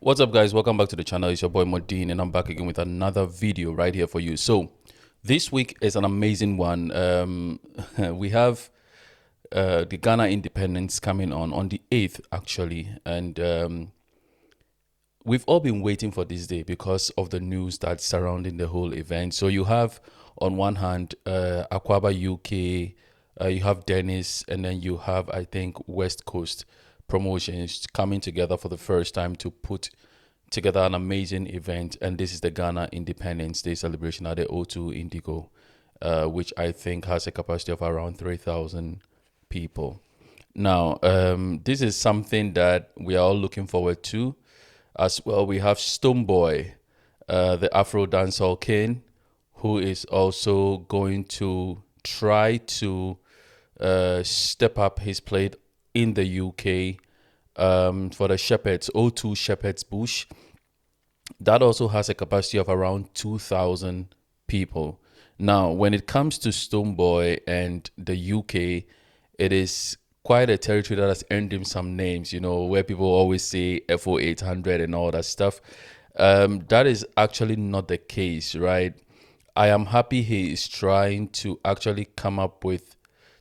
What's up, guys? Welcome back to the channel. It's your boy MORDIN, and I'm back again with another video right here for you. So this week is an amazing one. We have the Ghana independence coming on the 8th actually, and we've all been waiting for this day because of the news that's surrounding the whole event. So you have on one hand Aquaba UK, you have Dennis, and then you have, I think, West Coast Promotions coming together for the first time to put together an amazing event. And this is the Ghana Independence Day celebration at the O2 Indigo, which I think has a capacity of around 3,000 people. Now, this is something that we are all looking forward to. As well, we have Stonebwoy, the Afro dancehall king, who is also going to try to step up his plate in the UK for the Shepherds, O2 Shepherds Bush. That also has a capacity of around 2,000 people. Now, when it comes to Stonebwoy and the UK, it is quite a territory that has earned him some names, where people always say FO 800 and all that stuff. That is actually not the case, right? I am happy he is trying to actually come up with,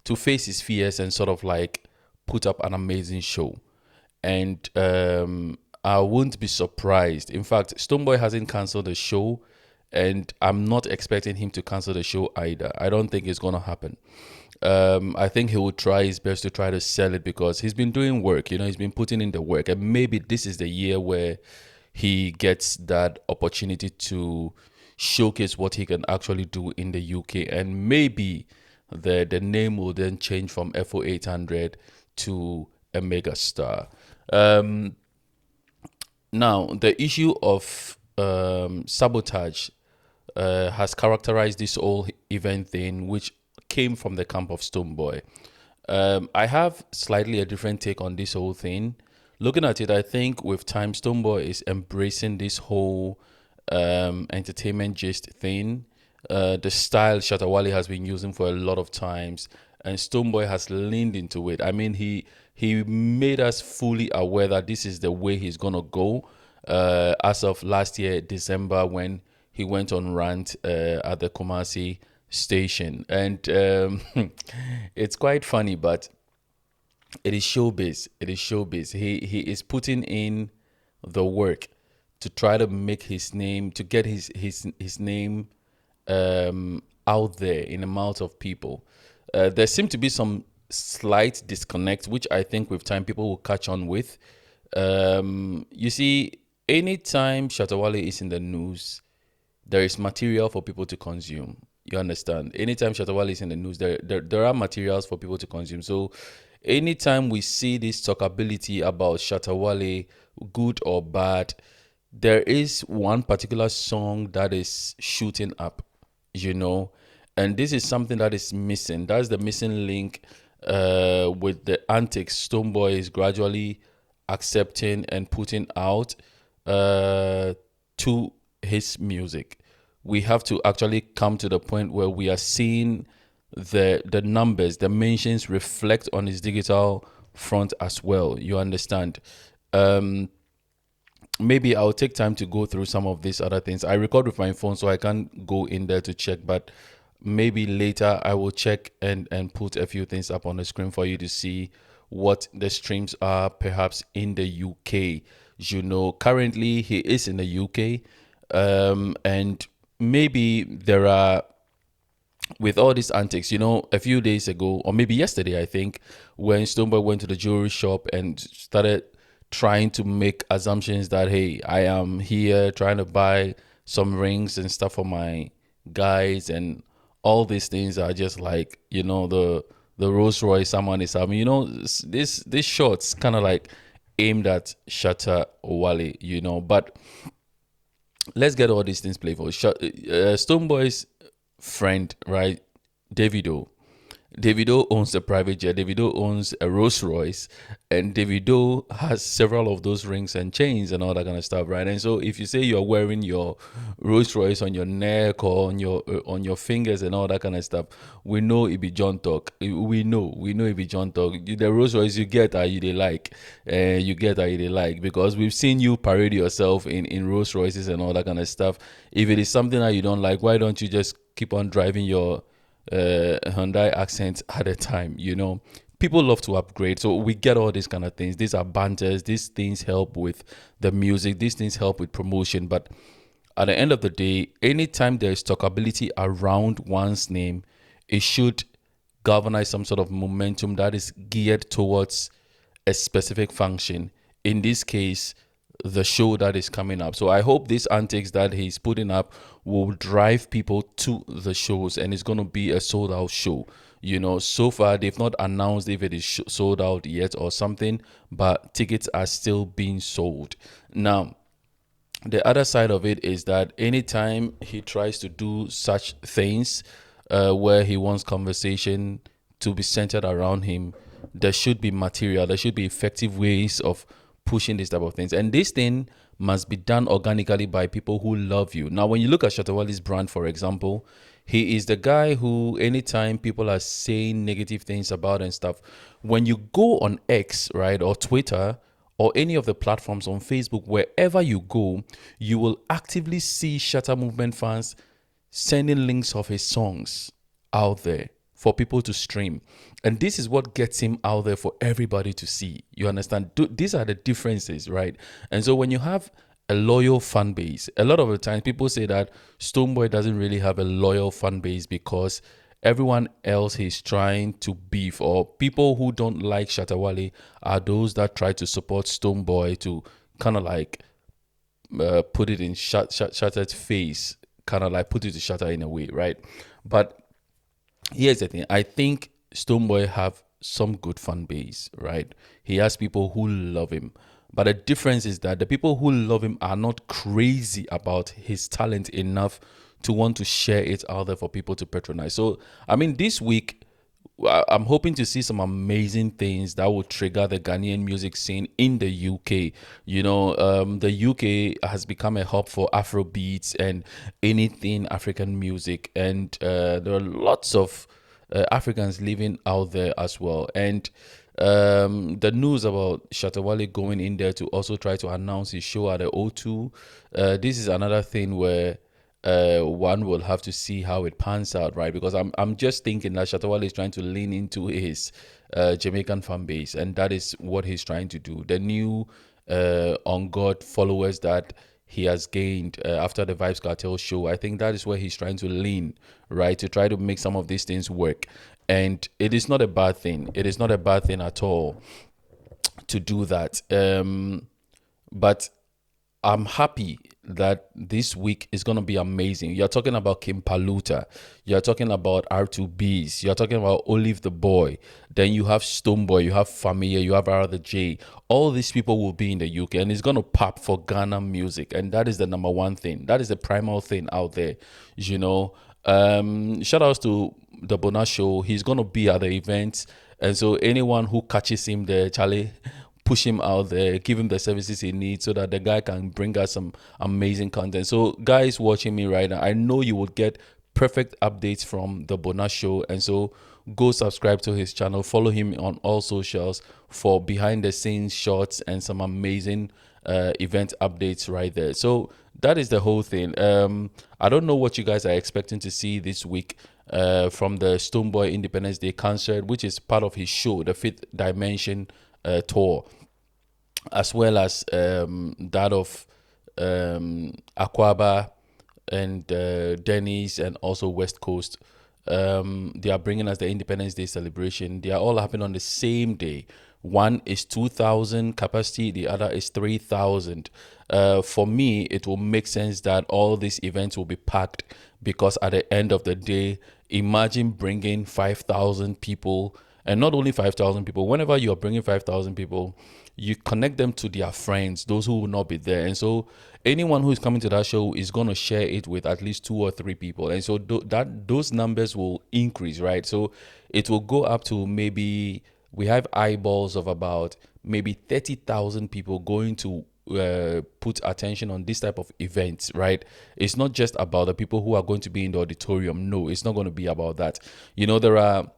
to face his fears and sort of like put up an amazing show. And I wouldn't be surprised. In fact, Stonebwoy hasn't canceled the show, and I'm not expecting him to cancel the show either. I don't think it's going to happen. I think he will try his best to try to sell it because he's been doing work, he's been putting in the work. And maybe this is the year where he gets that opportunity to showcase what he can actually do in the UK. And maybe the name will then change from FO 800 to a mega star. Now, the issue of sabotage has characterized this whole event thing, which came from the camp of Stonebwoy. I have slightly a different take on this whole thing. Looking at it, I think with time, Stonebwoy is embracing this whole entertainment gist thing. The style Shatta Wale has been using for a lot of times, and Stonebwoy has leaned into it. I mean, he made us fully aware that this is the way he's gonna go. As of last year, December, when he went on rant at the Kumasi station, and it's quite funny, but it is showbiz. It is showbiz. He is putting in the work to try to make his name, to get his name out there in the mouths of people. There seems to be some slight disconnect, which I think with time people will catch on with. You see, anytime Shatta Wale is in the news, there is material for people to consume. You understand? Anytime Shatta Wale is in the news, there are materials for people to consume. So anytime we see this talkability about Shatta Wale, good or bad, there is one particular song that is shooting up, and this is something that is missing. That's the missing link with the Antics. Stonebwoy is gradually accepting and putting out to his music. We have to actually come to the point where we are seeing the numbers, the mentions reflect on his digital front as well. You understand? Maybe I'll take time to go through some of these other things. I record with my phone, so I can't go in there to check, but maybe later I will check and put a few things up on the screen for you to see what the streams are, perhaps in the UK. Currently he is in the UK, and maybe there are, with all these antics, a few days ago, or maybe yesterday, I think, when Stonebwoy went to the jewelry shop and started trying to make assumptions that, hey, I am here trying to buy some rings and stuff for my guys, and all these things are just like, the Rolls Royce someone is having, this shorts kind of like aimed at Shatta Wale, but let's get all these things playful. Stonebwoy's friend, right, Davido. Davido owns a private jet. Davido owns a Rolls Royce, and Davido has several of those rings and chains and all that kind of stuff, right? And so, if you say you're wearing your Rolls Royce on your neck or on your fingers and all that kind of stuff, we know it be John talk. We know it be John talk. The Rolls Royce you get are you they like, you get are you they like, because we've seen you parade yourself in Rolls Royces and all that kind of stuff. If it is something that you don't like, why don't you just keep on driving your Hyundai accent at a time? People love to upgrade, so we get all these kind of things. These are banters. These things help with the music. These things help with promotion. But at the end of the day, anytime there is talkability around one's name, it should galvanize some sort of momentum that is geared towards a specific function. In this case, the show that is coming up. So I hope this antics that he's putting up will drive people to the shows, and it's going to be a sold out show. So far they've not announced if it is sold out yet or something, but tickets are still being sold. Now, the other side of it is that anytime he tries to do such things, where he wants conversation to be centered around him, there should be material, there should be effective ways of pushing this type of things. And this thing must be done organically by people who love you. Now, when you look at Shatta Wale's brand, for example, he is the guy who, anytime people are saying negative things about and stuff, when you go on X, right, or Twitter, or any of the platforms on Facebook, wherever you go, you will actively see Shatta Movement fans sending links of his songs out there for people to stream. And this is what gets him out there for everybody to see. You understand? These are the differences, right? And so when you have a loyal fan base, a lot of the time people say that Stonebwoy doesn't really have a loyal fan base because everyone else he's trying to beef, or people who don't like Shatta Wale are those that try to support Stonebwoy to kind of like put it in Shatta's face, kind of like put it to Shatta in a way, right? But here's the thing. I think Stonebwoy have some good fan base, right? He has people who love him. But the difference is that the people who love him are not crazy about his talent enough to want to share it out there for people to patronize. So, I mean, this week, I'm hoping to see some amazing things that will trigger the Ghanaian music scene in the UK. The UK has become a hub for Afro beats and anything African music, and there are lots of Africans living out there as well. And the news about Shatta Wale going in there to also try to announce his show at the O2, this is another thing where one will have to see how it pans out, right? Because I'm just thinking that Shatta Wale is trying to lean into his Jamaican fan base, and that is what he's trying to do. The new on God followers that he has gained after the Vibes Cartel show, I think that is where he's trying to lean, right, to try to make some of these things work. And it is not a bad thing. It is not a bad thing at all to do that. But I'm happy that this week is going to be amazing. You're talking about Kim Paluta. You're talking about R2bees. You're talking about Olive the Boy. Then you have Stonebwoy. You have Familia. You have R2J. All these people will be in the UK, and it's going to pop for Ghana music. And that is the number one thing. That is the primal thing out there. Shout outs to the Bona Show. He's going to be at the event. And so anyone who catches him there, Charlie, push him out there, give him the services he needs so that the guy can bring us some amazing content. So guys watching me right now, I know you will get perfect updates from the Bona Show. And so go subscribe to his channel, follow him on all socials for behind the scenes shots and some amazing event updates right there. So that is the whole thing. I don't know what you guys are expecting to see this week from the Stonebwoy Independence Day concert, which is part of his show, the Fifth Dimension tour, as well as that of Aquaba and Denny's and also West Coast. They are bringing us the Independence Day celebration. They are all happening on the same day. One is 2,000 capacity, the other is 3,000. For me, it will make sense that all these events will be packed, because at the end of the day, imagine bringing 5,000 people And not only 5,000 people, whenever you're bringing 5,000 people, you connect them to their friends, those who will not be there. And so anyone who is coming to that show is going to share it with at least 2 or 3 people. And so those numbers will increase, right? So it will go up to maybe we have eyeballs of about maybe 30,000 people going to put attention on this type of events, right? It's not just about the people who are going to be in the auditorium. No, it's not going to be about that. There are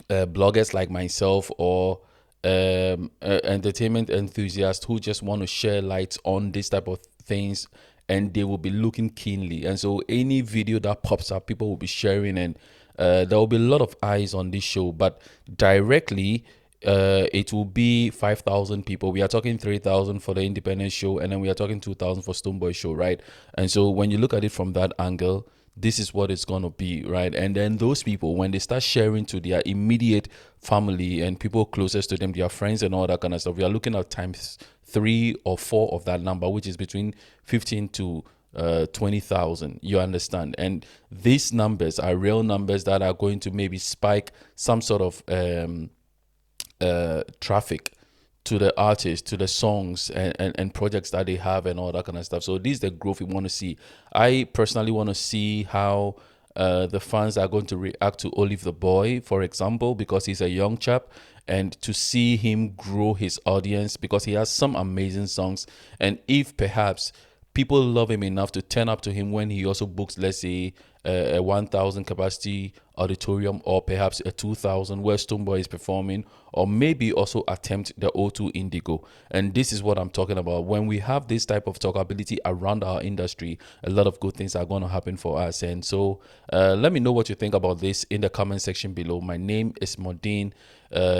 bloggers like myself or entertainment enthusiasts who just want to share light on this type of things, and they will be looking keenly. And so any video that pops up, people will be sharing, and there will be a lot of eyes on this show. But directly, it will be 5,000 people. We are talking 3,000 for the independent show, and then we are talking 2,000 for Stonebwoy show, right? And so when you look at it from that angle, this is what it's going to be, right? And then those people, when they start sharing to their immediate family and people closest to them, their friends and all that kind of stuff, we are looking at times 3 or 4 of that number, which is between 15 to 20,000. You understand? And these numbers are real numbers that are going to maybe spike some sort of traffic to the artists, to the songs and projects that they have and all that kind of stuff. So this is the growth we want to see. I personally want to see how the fans are going to react to Olive the Boy, for example, because he's a young chap, and to see him grow his audience because he has some amazing songs. And if perhaps people love him enough to turn up to him when he also books, let's say, a 1,000 capacity auditorium, or perhaps a 2,000 where Stonebwoy is performing, or maybe also attempt the O2 Indigo. And this is what I'm talking about. When we have this type of talkability around our industry, a lot of good things are going to happen for us. And so let me know what you think about this in the comment section below. My name is MORDIN.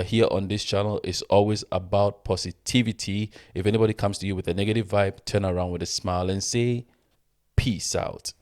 Here on this channel is always about positivity. If anybody comes to you with a negative vibe, turn around with a smile and say peace out.